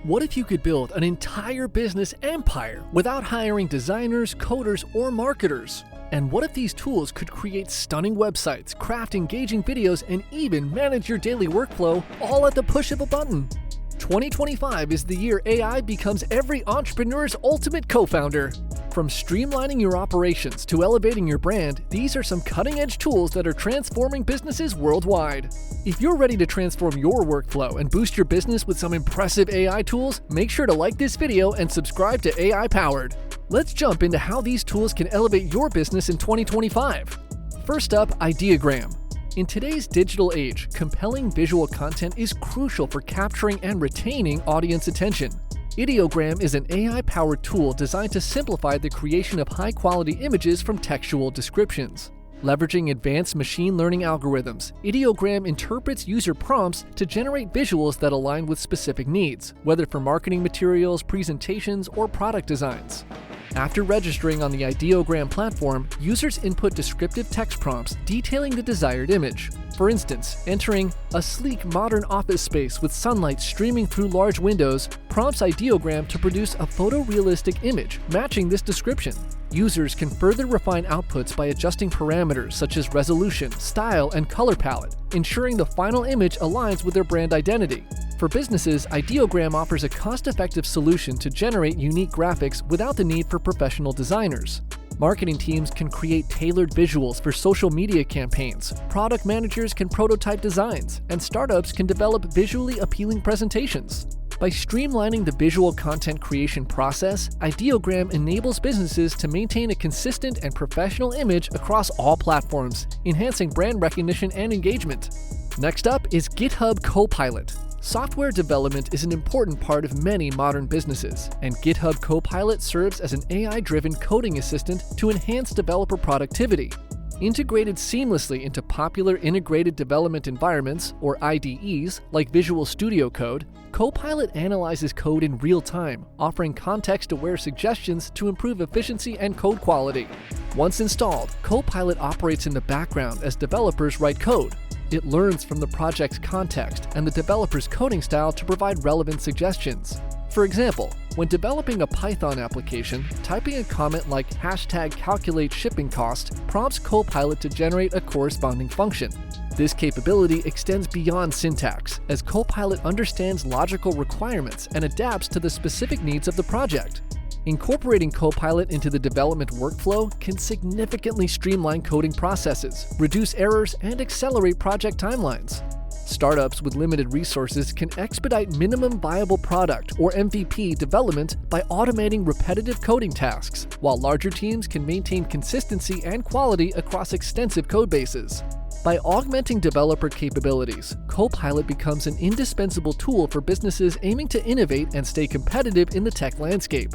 What if you could build an entire business empire without hiring designers, coders, or marketers? And what if these tools could create stunning websites, craft engaging videos, and even manage your daily workflow all at the push of a button? 2025 is the year AI becomes every entrepreneur's ultimate co-founder. From streamlining your operations to elevating your brand, these are some cutting-edge tools that are transforming businesses worldwide. If you're ready to transform your workflow and boost your business with some impressive AI tools, make sure to like this video and subscribe to AI Powered. Let's jump into how these tools can elevate your business in 2025. First up, Ideogram. In today's digital age, compelling visual content is crucial for capturing and retaining audience attention. Ideogram is an AI-powered tool designed to simplify the creation of high-quality images from textual descriptions. Leveraging advanced machine learning algorithms, Ideogram interprets user prompts to generate visuals that align with specific needs, whether for marketing materials, presentations, or product designs. After registering on the Ideogram platform, users input descriptive text prompts detailing the desired image. For instance, entering "a sleek modern office space with sunlight streaming through large windows" prompts Ideogram to produce a photorealistic image matching this description. Users can further refine outputs by adjusting parameters such as resolution, style, and color palette, ensuring the final image aligns with their brand identity. For businesses, Ideogram offers a cost-effective solution to generate unique graphics without the need for professional designers. Marketing teams can create tailored visuals for social media campaigns, product managers can prototype designs, and startups can develop visually appealing presentations. By streamlining the visual content creation process, Ideogram enables businesses to maintain a consistent and professional image across all platforms, enhancing brand recognition and engagement. Next up is GitHub Copilot. Software development is an important part of many modern businesses, and GitHub Copilot serves as an AI-driven coding assistant to enhance developer productivity. Integrated seamlessly into popular integrated development environments, or IDEs, like Visual Studio Code, Copilot analyzes code in real time, offering context-aware suggestions to improve efficiency and code quality. Once installed, Copilot operates in the background as developers write code. It learns from the project's context and the developer's coding style to provide relevant suggestions. For example, when developing a Python application, typing a comment like #calculate shipping cost prompts Copilot to generate a corresponding function. This capability extends beyond syntax, as Copilot understands logical requirements and adapts to the specific needs of the project. Incorporating Copilot into the development workflow can significantly streamline coding processes, reduce errors, and accelerate project timelines. Startups with limited resources can expedite minimum viable product, or MVP, development by automating repetitive coding tasks, while larger teams can maintain consistency and quality across extensive code bases. By augmenting developer capabilities, Copilot becomes an indispensable tool for businesses aiming to innovate and stay competitive in the tech landscape.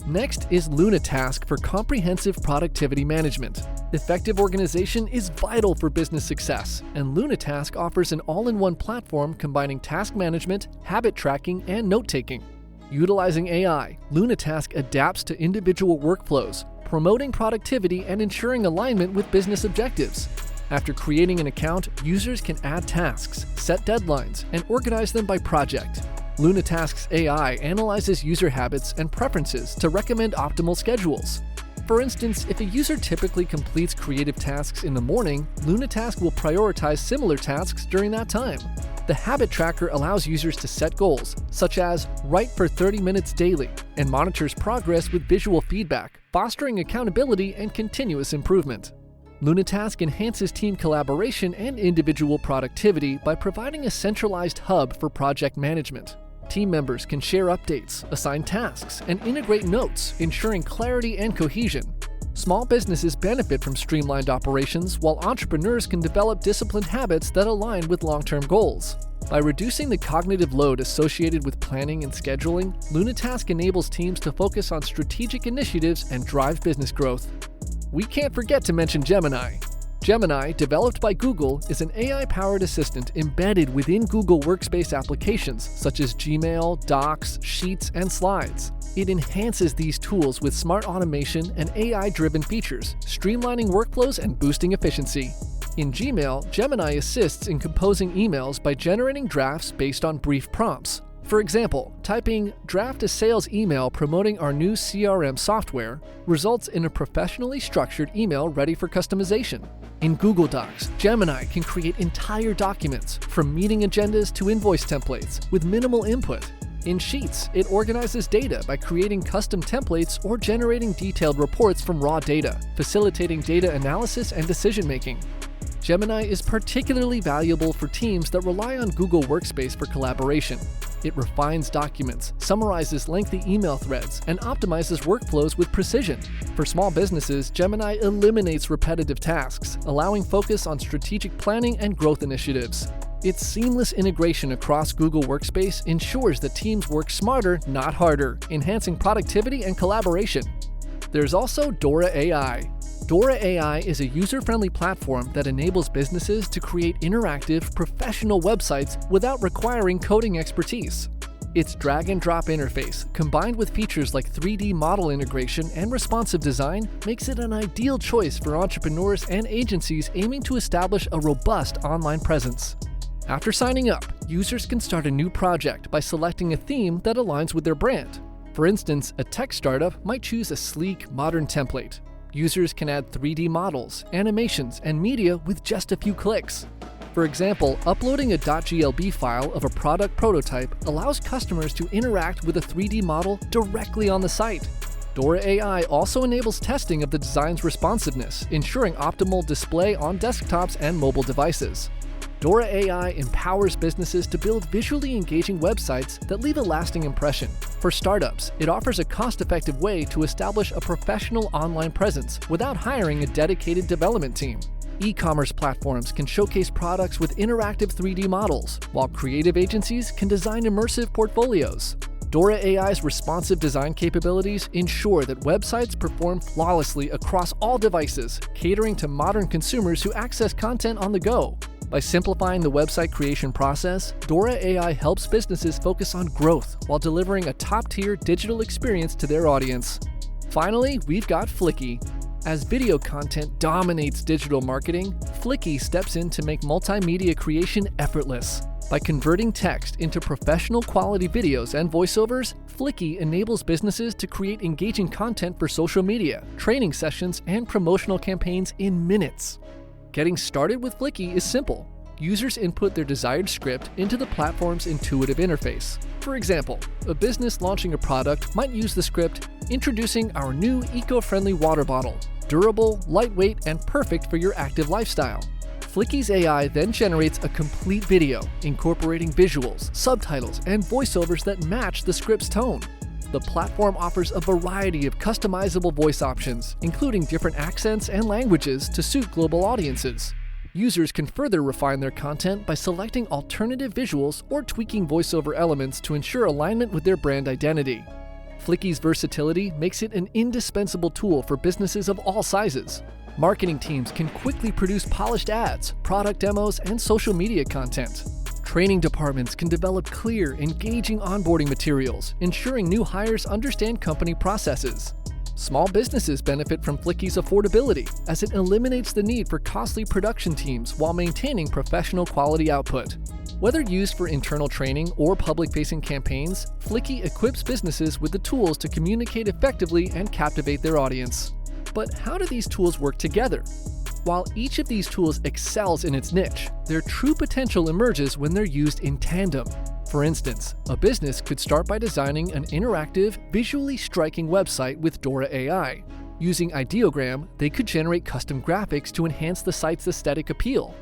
Next is Lunatask for comprehensive productivity management. Effective organization is vital for business success, and Lunatask offers an all-in-one platform combining task management, habit tracking, and note-taking. Utilizing AI, Lunatask adapts to individual workflows, promoting productivity and ensuring alignment with business objectives. After creating an account, users can add tasks, set deadlines, and organize them by project. Lunatask's AI analyzes user habits and preferences to recommend optimal schedules. For instance, if a user typically completes creative tasks in the morning, Lunatask will prioritize similar tasks during that time. The habit tracker allows users to set goals, such as write for 30 minutes daily, and monitors progress with visual feedback, fostering accountability and continuous improvement. Lunatask enhances team collaboration and individual productivity by providing a centralized hub for project management. Team members can share updates, assign tasks, and integrate notes, ensuring clarity and cohesion. Small businesses benefit from streamlined operations, while entrepreneurs can develop disciplined habits that align with long-term goals. By reducing the cognitive load associated with planning and scheduling, Lunatask enables teams to focus on strategic initiatives and drive business growth. We can't forget to mention Gemini. Gemini, developed by Google, is an AI-powered assistant embedded within Google Workspace applications such as Gmail, Docs, Sheets, and Slides. It enhances these tools with smart automation and AI-driven features, streamlining workflows and boosting efficiency. In Gmail, Gemini assists in composing emails by generating drafts based on brief prompts. For example, typing "draft a sales email promoting our new CRM software" results in a professionally structured email ready for customization. In Google Docs, Gemini can create entire documents, from meeting agendas to invoice templates, with minimal input. In Sheets, it organizes data by creating custom templates or generating detailed reports from raw data, facilitating data analysis and decision-making. Gemini is particularly valuable for teams that rely on Google Workspace for collaboration. It refines documents, summarizes lengthy email threads, and optimizes workflows with precision. For small businesses, Gemini eliminates repetitive tasks, allowing focus on strategic planning and growth initiatives. Its seamless integration across Google Workspace ensures that teams work smarter, not harder, enhancing productivity and collaboration. There's also Dora AI. Dora AI is a user-friendly platform that enables businesses to create interactive, professional websites without requiring coding expertise. Its drag-and-drop interface, combined with features like 3D model integration and responsive design, makes it an ideal choice for entrepreneurs and agencies aiming to establish a robust online presence. After signing up, users can start a new project by selecting a theme that aligns with their brand. For instance, a tech startup might choose a sleek, modern template. Users can add 3D models, animations, and media with just a few clicks. For example, uploading a .glb file of a product prototype allows customers to interact with a 3D model directly on the site. Dora AI also enables testing of the design's responsiveness, ensuring optimal display on desktops and mobile devices. Dora AI empowers businesses to build visually engaging websites that leave a lasting impression. For startups, it offers a cost-effective way to establish a professional online presence without hiring a dedicated development team. E-commerce platforms can showcase products with interactive 3D models, while creative agencies can design immersive portfolios. Dora AI's responsive design capabilities ensure that websites perform flawlessly across all devices, catering to modern consumers who access content on the go. By simplifying the website creation process, Dora AI helps businesses focus on growth while delivering a top-tier digital experience to their audience. Finally, we've got Flicky. As video content dominates digital marketing, Flicky steps in to make multimedia creation effortless. By converting text into professional quality videos and voiceovers, Flicky enables businesses to create engaging content for social media, training sessions, and promotional campaigns in minutes. Getting started with Flicky is simple. Users input their desired script into the platform's intuitive interface. For example, a business launching a product might use the script, "Introducing our new eco-friendly water bottle. Durable, lightweight, and perfect for your active lifestyle." Flicky's AI then generates a complete video, incorporating visuals, subtitles, and voiceovers that match the script's tone. The platform offers a variety of customizable voice options, including different accents and languages to suit global audiences. Users can further refine their content by selecting alternative visuals or tweaking voiceover elements to ensure alignment with their brand identity. Flicky's versatility makes it an indispensable tool for businesses of all sizes. Marketing teams can quickly produce polished ads, product demos, and social media content. Training departments can develop clear, engaging onboarding materials, ensuring new hires understand company processes. Small businesses benefit from Flicky's affordability, as it eliminates the need for costly production teams while maintaining professional quality output. Whether used for internal training or public-facing campaigns, Flicky equips businesses with the tools to communicate effectively and captivate their audience. But how do these tools work together? While each of these tools excels in its niche, their true potential emerges when they're used in tandem. For instance, a business could start by designing an interactive, visually striking website with Dora AI. Using Ideogram, they could generate custom graphics to enhance the site's aesthetic appeal.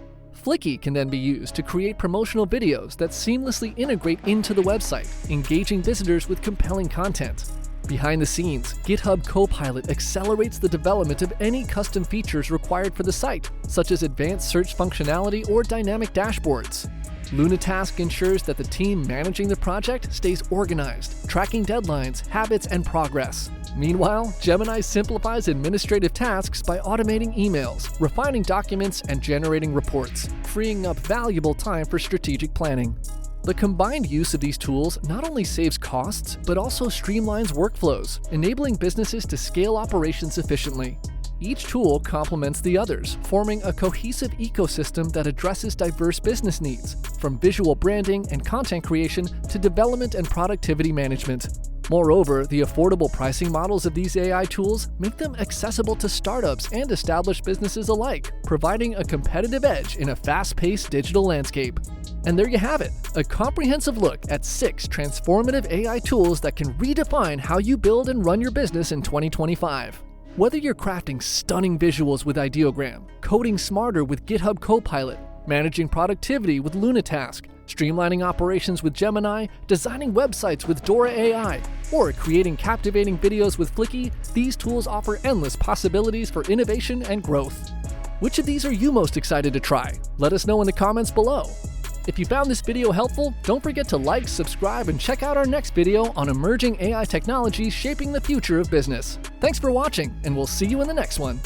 Flicky can then be used to create promotional videos that seamlessly integrate into the website, engaging visitors with compelling content. Behind the scenes, GitHub Copilot accelerates the development of any custom features required for the site, such as advanced search functionality or dynamic dashboards. Lunatask ensures that the team managing the project stays organized, tracking deadlines, habits, and progress. Meanwhile, Gemini simplifies administrative tasks by automating emails, refining documents, and generating reports, freeing up valuable time for strategic planning. The combined use of these tools not only saves costs, but also streamlines workflows, enabling businesses to scale operations efficiently. Each tool complements the others, forming a cohesive ecosystem that addresses diverse business needs, from visual branding and content creation to development and productivity management. Moreover, the affordable pricing models of these AI tools make them accessible to startups and established businesses alike, providing a competitive edge in a fast-paced digital landscape. And there you have it, a comprehensive look at 6 transformative AI tools that can redefine how you build and run your business in 2025. Whether you're crafting stunning visuals with Ideogram, coding smarter with GitHub Copilot, managing productivity with Lunatask, streamlining operations with Gemini, designing websites with Dora AI, or creating captivating videos with Flicky, these tools offer endless possibilities for innovation and growth. Which of these are you most excited to try? Let us know in the comments below. If you found this video helpful, don't forget to like, subscribe, and check out our next video on emerging AI technologies shaping the future of business. Thanks for watching, and we'll see you in the next one.